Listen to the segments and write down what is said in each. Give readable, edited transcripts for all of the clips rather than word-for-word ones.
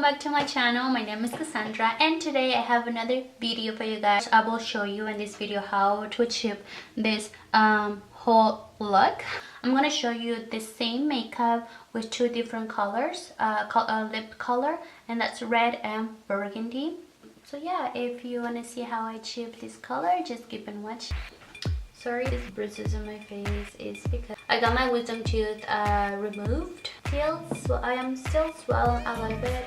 back to my channel. My name is Cassandra and today I have another video for you guys. I will show you in this video how to achieve this whole look. I'm gonna show you the same makeup with two different colors, lip color, and that's red and burgundy. So yeah, if you want to see how I achieve this color, just keep and watch. Sorry, these bruises on my face is because I got my wisdom tooth removed. I am still swollen a little bit,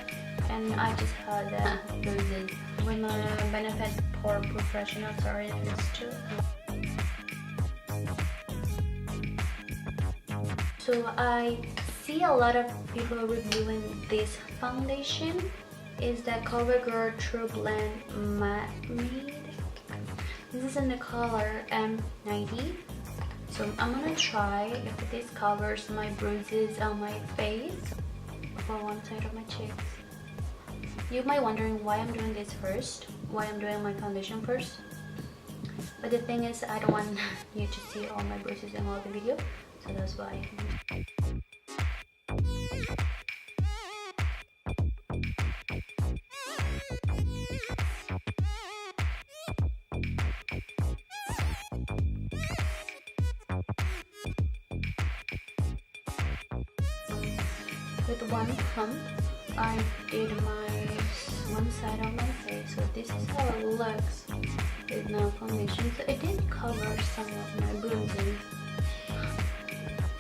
and I just had bruises. With my benefit for professional, sorry, this too. So I see a lot of people reviewing this foundation. Is the CoverGirl True Blend Matte Made. This is in the color M90. So I'm gonna try if this covers my bruises on my face for one side of my cheeks. You might wondering why I'm doing this first, why I'm doing my foundation first. But the thing is, I don't want you to see all my bruises in all the video, so that's why. With one pump, I did my one side of my face, so this is how it looks with no foundation. So it did cover some of my bruises.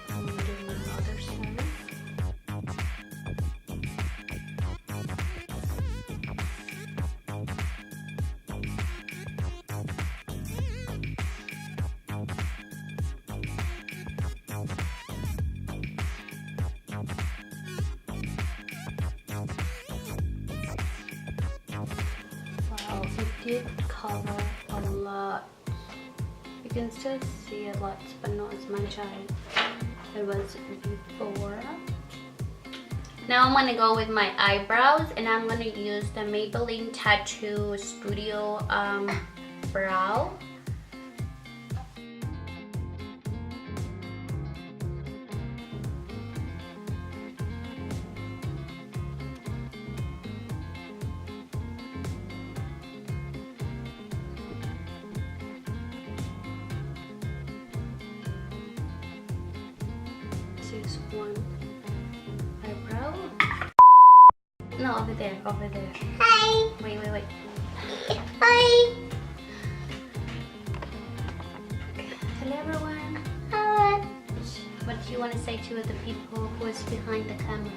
I'm gonna do my other side. It did cover a lot. You can still see a lot, but not as much as it was before. Now I'm gonna go with my eyebrows, and I'm gonna use the Maybelline Tattoo Studio brow. This is one eyebrow. No, over there, over there. Hi. Wait. Hi. Hello everyone. Hi. What do you want to say to the people who is behind the camera?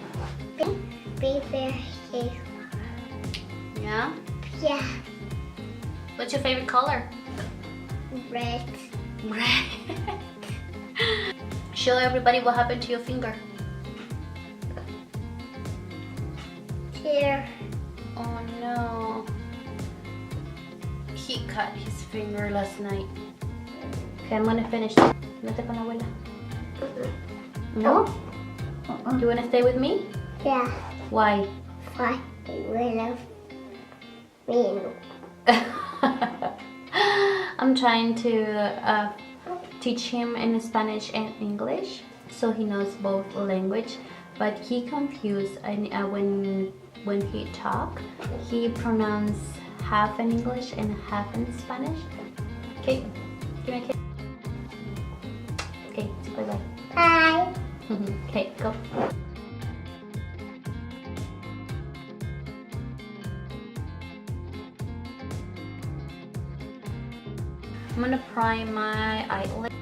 Be very safe. Yeah? Yeah. What's your favorite color? Red. Red. Show everybody what happened to your finger. Here. Oh no. He cut his finger last night. Okay, I'm gonna finish. Vete con la abuela. No? You wanna stay with me? Yeah. Why? Why? We love me. I'm trying to teach him in Spanish and English, so he knows both language. But he confused, and when he talk, he pronounce half in English and half in Spanish. Okay, give me a kiss. Okay, bye bye. Bye. Okay, go. I'm gonna prime my eyelid.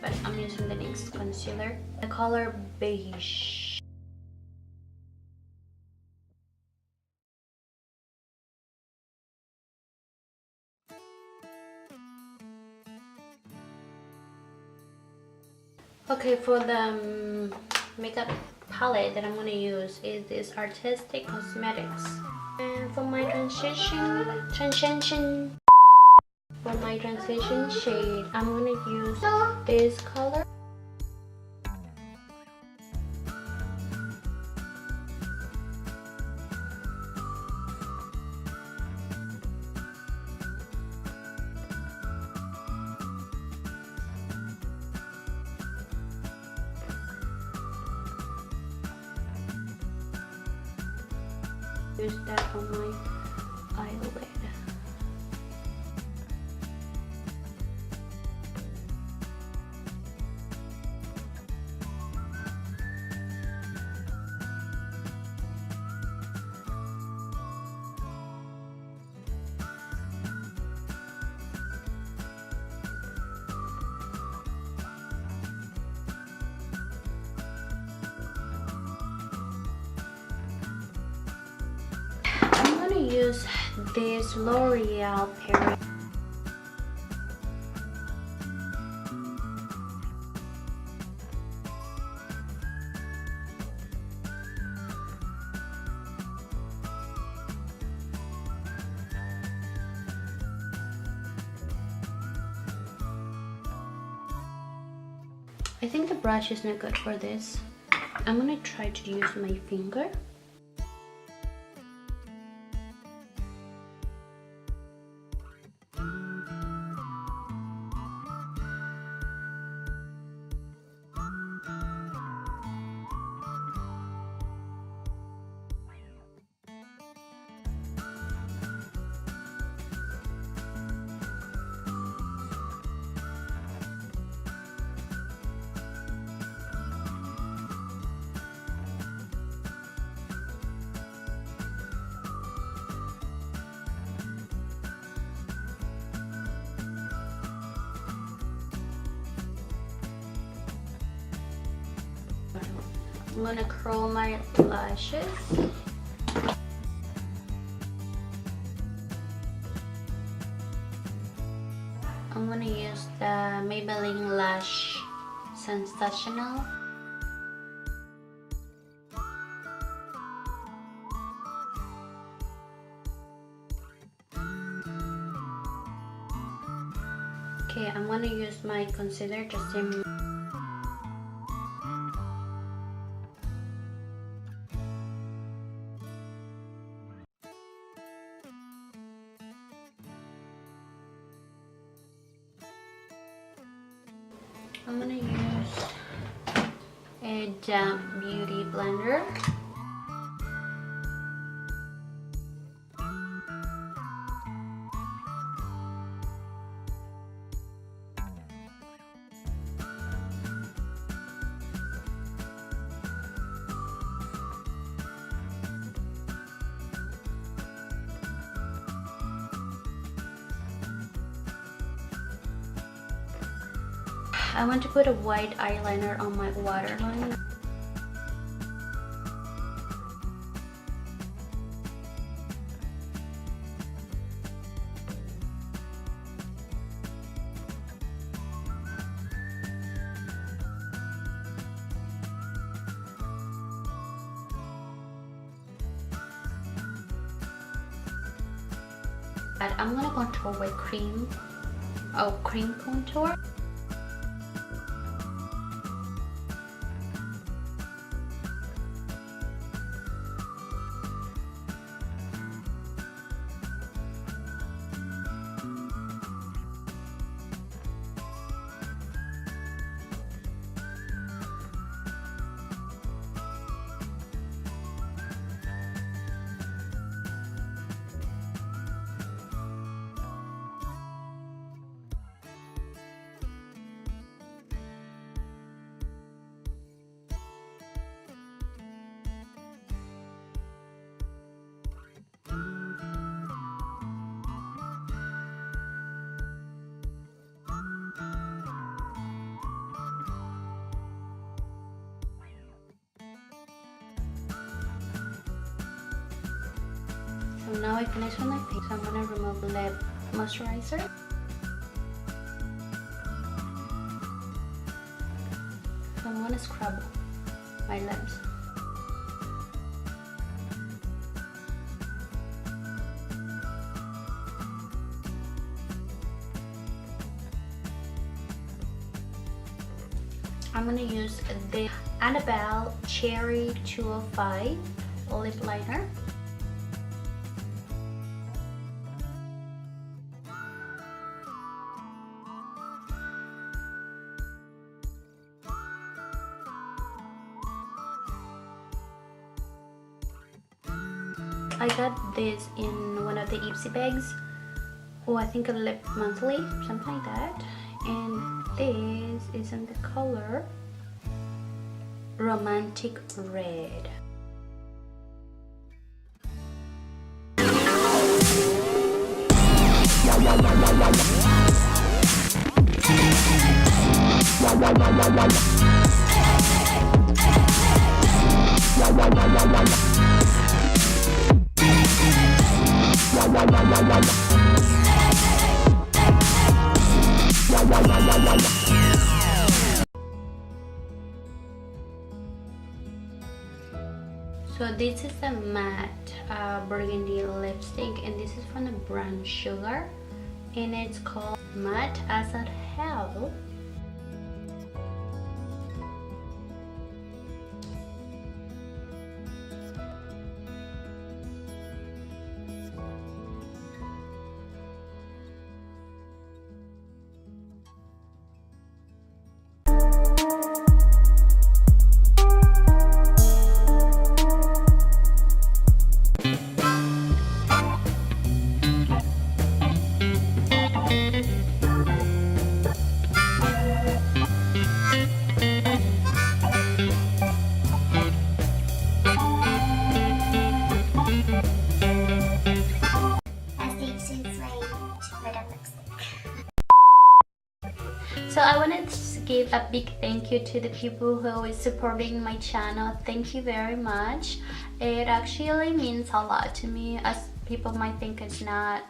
But I'm using the NYX concealer. The color beige. Okay, for the makeup palette that I'm going to use is this Artistic Cosmetics. And for my transition shade, I'm going to use this color. Use that on my eyelid. I'm gonna use this L'Oreal Paris. I think the brush is not good for this. I'm gonna try to use my finger. I'm gonna curl my lashes. I'm gonna use the Maybelline Lash Sensational. Okay, I'm gonna use my concealer just in. I'm gonna use a damp beauty blender. I want to put a white eyeliner on my waterline. I'm gonna contour with cream contour. So now I finished with my face, so I'm gonna remove lip moisturizer. So I'm gonna scrub my lips. I'm gonna use the Annabelle Cherry 205 lip liner. I got this in one of the Ipsy bags. Oh, I think a lip monthly, something like that. And this is in the color Romantic Red. So this is a matte burgundy lipstick, and this is from the brand Sugar, and it's called Matte as Hell. So I wanted to give a big thank you to the people who is supporting my channel. Thank you very much. It actually means a lot to me, as people might think it's not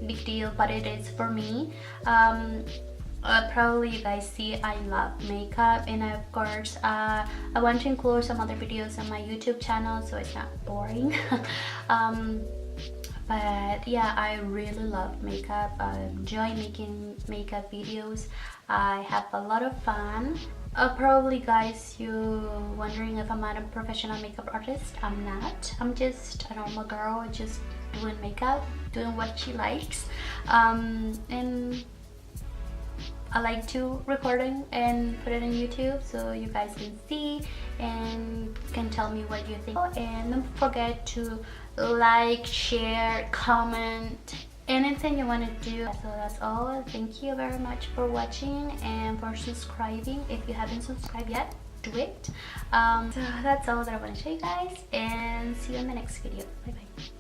a big deal, but it is for me. Probably you guys see I love makeup, and of course I want to include some other videos on my YouTube channel so it's not boring. But yeah, I really love makeup. I enjoy making makeup videos. I have a lot of fun. Probably guys, you wondering if I'm not a professional makeup artist. I'm not. I'm just a normal girl just doing makeup, doing what she likes. And I like to recording and put it on YouTube so you guys can see and can tell me what you think. And don't forget to like, share, comment, anything you want to do. So that's all. Thank you very much for watching and for subscribing. If you haven't subscribed yet, do it. So that's all that I want to show you guys, and see you in the next video. Bye bye.